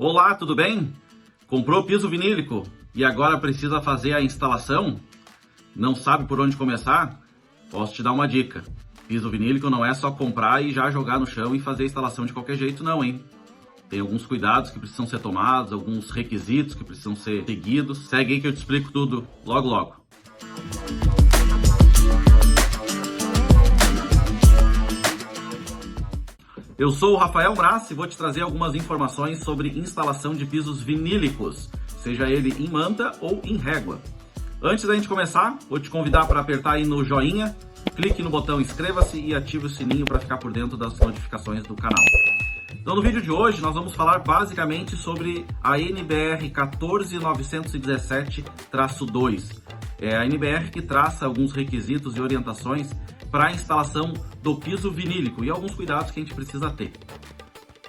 Olá, tudo bem? Comprou piso vinílico e agora precisa fazer a instalação? Não sabe por onde começar? Posso te dar uma dica. Piso vinílico não é só comprar e já jogar no chão e fazer a instalação de qualquer jeito não, hein? Tem alguns cuidados que precisam ser tomados, alguns requisitos que precisam ser seguidos. Segue aí que eu te explico tudo logo logo. Eu sou o Rafael Braz e vou te trazer algumas informações sobre instalação de pisos vinílicos, seja ele em manta ou em régua. Antes da gente começar, vou te convidar para apertar aí no joinha, clique no botão inscreva-se e ative o sininho para ficar por dentro das notificações do canal. Então no vídeo de hoje nós vamos falar basicamente sobre a NBR 14917-2. É a NBR que traça alguns requisitos e orientações para a instalação do piso vinílico e alguns cuidados que a gente precisa ter.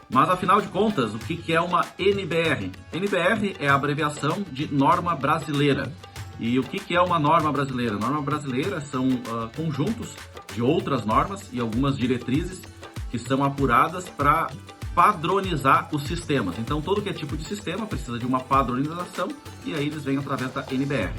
Mas afinal de contas, o que é uma NBR? NBR é a abreviação de norma brasileira. E o que é uma norma brasileira? Norma brasileira são conjuntos de outras normas e algumas diretrizes que são apuradas para padronizar os sistemas. Então todo que é tipo de sistema precisa de uma padronização e aí eles vêm através da NBR.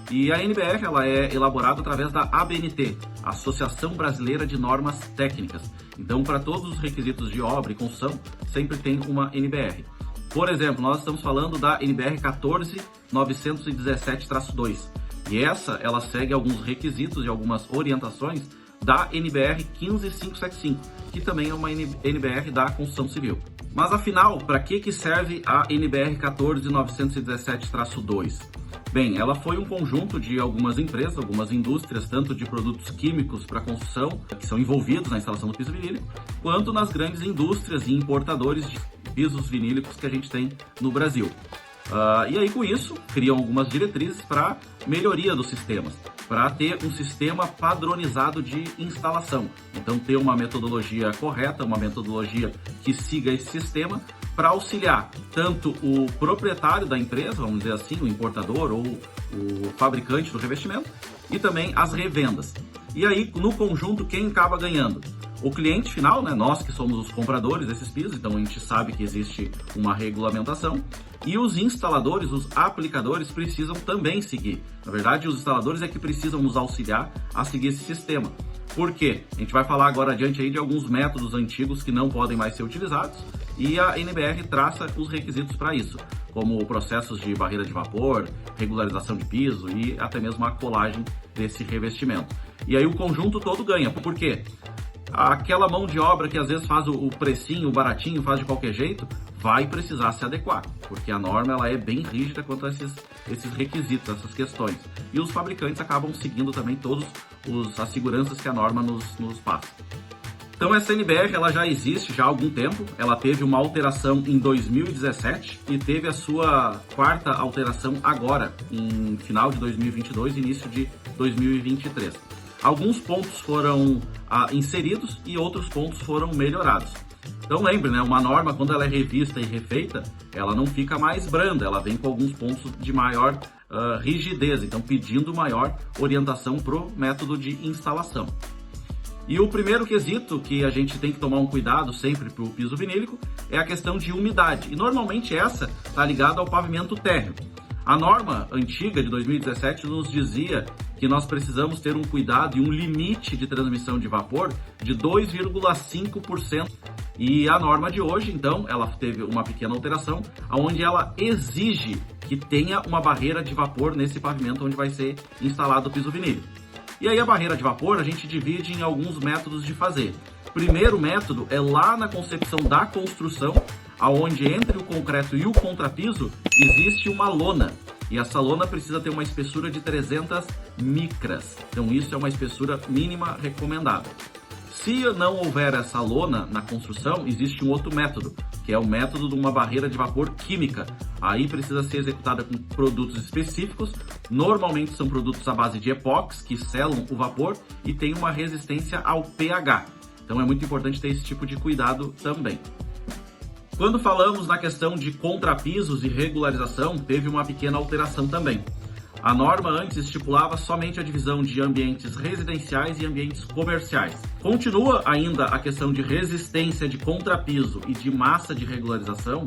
E a NBR ela é elaborada através da ABNT, Associação Brasileira de Normas Técnicas. Então, para todos os requisitos de obra e construção, sempre tem uma NBR. Por exemplo, nós estamos falando da NBR 14917-2. E ela segue alguns requisitos e algumas orientações da NBR 15575, que também é uma NBR da construção civil. Mas afinal, para que serve a NBR 14917-2? Bem, ela foi um conjunto de algumas empresas, algumas indústrias, tanto de produtos químicos para construção, que são envolvidos na instalação do piso vinílico, quanto nas grandes indústrias e importadores de pisos vinílicos que a gente tem no Brasil. E aí, com isso, criam algumas diretrizes para melhoria dos sistemas, para ter um sistema padronizado de instalação. Então, ter uma metodologia correta, uma metodologia que siga esse sistema, para auxiliar tanto o proprietário da empresa, vamos dizer assim, o importador ou o fabricante do revestimento, e também as revendas. E aí, no conjunto, quem acaba ganhando? O cliente final, né? Nós que somos os compradores desses pisos, então a gente sabe que existe uma regulamentação, e os instaladores, os aplicadores precisam também seguir. Na verdade, os instaladores é que precisam nos auxiliar a seguir esse sistema. Por quê? A gente vai falar agora adiante aí de alguns métodos antigos que não podem mais ser utilizados, e a NBR traça os requisitos para isso, como processos de barreira de vapor, regularização de piso e até mesmo a colagem desse revestimento. E aí o conjunto todo ganha. Por quê? Aquela mão de obra que às vezes faz o precinho, o baratinho, faz de qualquer jeito, vai precisar se adequar, porque a norma ela é bem rígida quanto a esses requisitos, essas questões. E os fabricantes acabam seguindo também todas as seguranças que a norma nos passa. Então essa NBR ela já existe já há algum tempo, ela teve uma alteração em 2017 e teve a sua quarta alteração agora, em final de 2022 início de 2023. Alguns pontos foram inseridos e outros pontos foram melhorados. Então lembre, né, uma norma quando ela é revista e refeita, ela não fica mais branda, ela vem com alguns pontos de maior rigidez, então pedindo maior orientação para o método de instalação. E o primeiro quesito que a gente tem que tomar um cuidado sempre para o piso vinílico é a questão de umidade. E normalmente essa está ligada ao pavimento térreo. A norma antiga de 2017 nos dizia que nós precisamos ter um cuidado e um limite de transmissão de vapor de 2,5%. E a norma de hoje, então, ela teve uma pequena alteração, onde ela exige que tenha uma barreira de vapor nesse pavimento onde vai ser instalado o piso vinílico. E aí a barreira de vapor a gente divide em alguns métodos de fazer. Primeiro método é lá na concepção da construção, aonde entre o concreto e o contrapiso existe uma lona. E essa lona precisa ter uma espessura de 300 micras. Então isso é uma espessura mínima recomendada. Se não houver essa lona na construção, existe um outro método, que é o método de uma barreira de vapor química. Aí precisa ser executada com produtos específicos, normalmente são produtos à base de epóxi, que selam o vapor e tem uma resistência ao pH. Então é muito importante ter esse tipo de cuidado também. Quando falamos na questão de contrapisos e regularização, teve uma pequena alteração também. A norma antes estipulava somente a divisão de ambientes residenciais e ambientes comerciais. Continua ainda a questão de resistência de contrapiso e de massa de regularização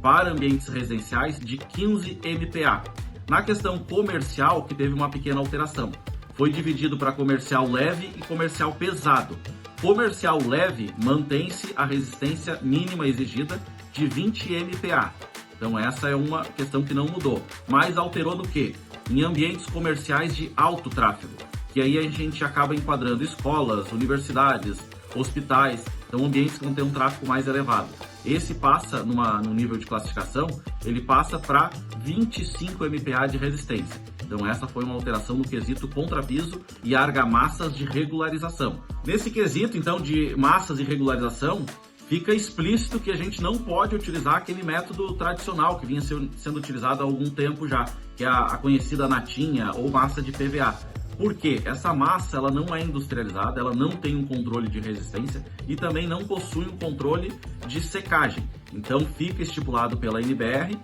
para ambientes residenciais de 15 MPa. Na questão comercial, que teve uma pequena alteração, foi dividido para comercial leve e comercial pesado. Comercial leve mantém-se a resistência mínima exigida de 20 MPa. Então essa é uma questão que não mudou, mas alterou no quê? Em ambientes comerciais de alto tráfego, que aí a gente acaba enquadrando escolas, universidades, hospitais, então ambientes que vão ter um tráfego mais elevado. Esse passa, no nível de classificação, ele passa para 25 MPa de resistência. Então essa foi uma alteração no quesito contrapiso e argamassas de regularização. Nesse quesito, então, de massas e regularização, fica explícito que a gente não pode utilizar aquele método tradicional que vinha sendo utilizado há algum tempo já, que é a conhecida natinha ou massa de PVA. Porque essa massa ela não é industrializada, ela não tem um controle de resistência e também não possui um controle de secagem. Então fica estipulado pela NBR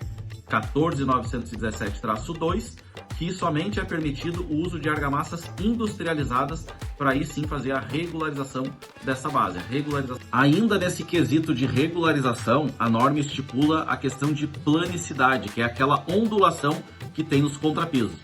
14917-2 que somente é permitido o uso de argamassas industrializadas para aí sim fazer a regularização dessa base. Ainda nesse quesito de regularização, a norma estipula a questão de planicidade, que é aquela ondulação que tem nos contrapisos.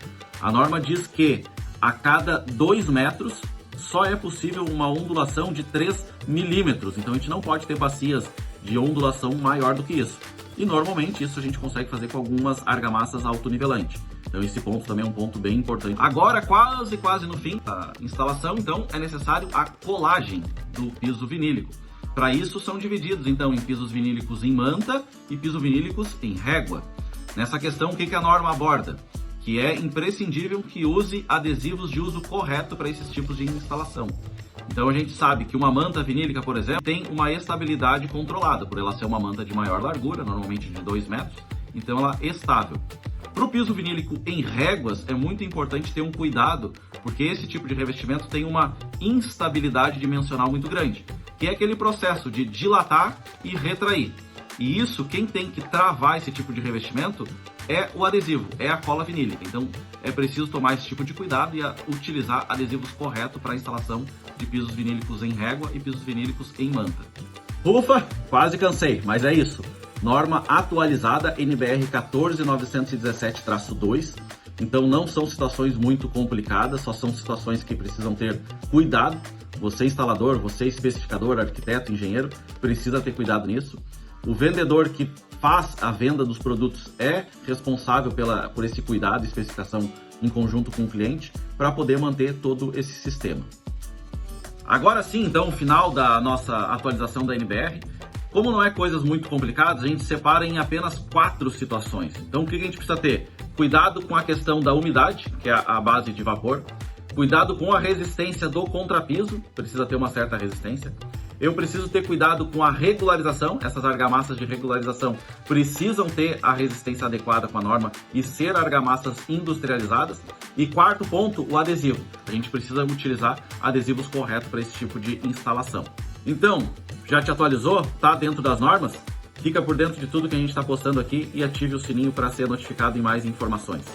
A norma diz que a cada 2 metros só é possível uma ondulação de 3 milímetros. Então a gente não pode ter bacias de ondulação maior do que isso. E normalmente isso a gente consegue fazer com algumas argamassas autonivelante. Então esse ponto também é um ponto bem importante. Agora quase no fim da instalação, então é necessário a colagem do piso vinílico. Para isso são divididos então em pisos vinílicos em manta e pisos vinílicos em régua. Nessa questão o que a norma aborda? Que é imprescindível que use adesivos de uso correto para esses tipos de instalação. Então a gente sabe que uma manta vinílica, por exemplo, tem uma estabilidade controlada, por ela ser uma manta de maior largura, normalmente de 2 metros, então ela é estável. Para o piso vinílico em réguas é muito importante ter um cuidado, porque esse tipo de revestimento tem uma instabilidade dimensional muito grande, que é aquele processo de dilatar e retrair. E isso, quem tem que travar esse tipo de revestimento é o adesivo, é a cola vinílica. Então é preciso tomar esse tipo de cuidado e utilizar adesivos corretos para a instalação de pisos vinílicos em régua e pisos vinílicos em manta. Ufa, quase cansei, mas é isso. Norma atualizada NBR 14917-2. Então não são situações muito complicadas, só são situações que precisam ter cuidado. Você instalador, você especificador, arquiteto, engenheiro, precisa ter cuidado nisso. O vendedor que faz a venda dos produtos é responsável por esse cuidado e especificação em conjunto com o cliente para poder manter todo esse sistema. Agora sim, então, o final da nossa atualização da NBR. Como não é coisas muito complicadas, a gente separa em apenas 4 situações. Então, o que a gente precisa ter? Cuidado com a questão da umidade, que é a base de vapor. Cuidado com a resistência do contrapiso, precisa ter uma certa resistência. Eu preciso ter cuidado com a regularização, essas argamassas de regularização precisam ter a resistência adequada com a norma e ser argamassas industrializadas. E quarto ponto, o adesivo. A gente precisa utilizar adesivos corretos para esse tipo de instalação. Então, já te atualizou? Tá dentro das normas? Fica por dentro de tudo que a gente está postando aqui e ative o sininho para ser notificado em mais informações.